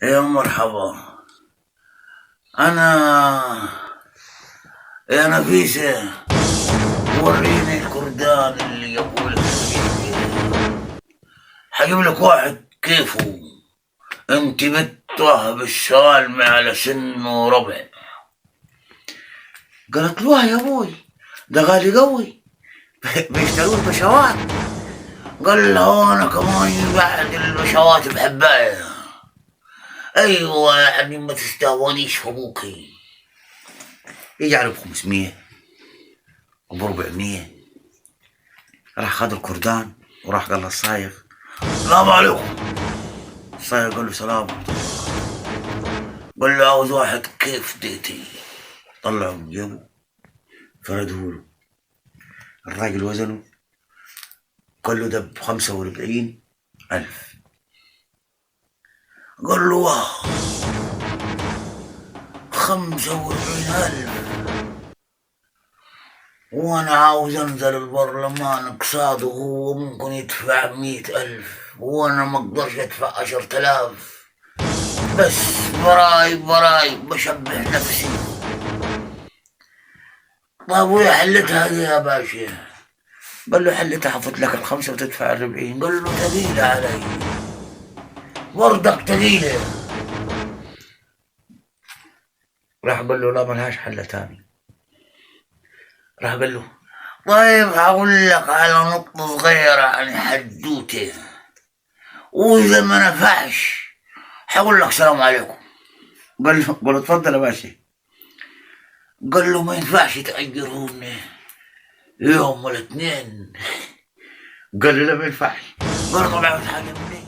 يا مرحبا. أنا يا نفيسة، وريني الكردان اللي يقولك حجيب لك واحد كيفه. انت بتوه بالسوالمة على سن وربع. قالت له يا ابوي ده غالي قوي بيشترون بشوات. قال له انا كمان بعد البشوات بحبايه. ايوه يعني ما تستهونيش في ابوكي. يجعل ب500 وب400. راح خد الكردان وراح قال للصايغ السلام عليكم. الصايغ قال له سلام. قال له عاوز واحد كيف ديتي. طلعه من جيبه فرده له. الراجل وزنه قال له ده ب45,000. قال له واه 45,000 وانا عاوز انزل البرلمان اقصاد وهو ممكن يدفع 100,000 وانا ما اقدرش ادفع 10,000. بس براي بشبه نفسي. طيب ويا حلتها دي يا باشا؟ قال له حلتها حفظ لك ال5 وتدفع 40. قال له ثقيلة علي برضك ثقيلة. راح قال له لا ملهاش حل تاني. راح قال له طيب هقول لك على نقطة صغيرة عن حدوتة، وإذا ما نفعش هقول لك سلام عليكم. قال له اتفضل يا باشا. قال له ما ينفعش تأجروني يوم ولا 2. قال له لا ما ينفعش. قال له طبعا حاجة مني.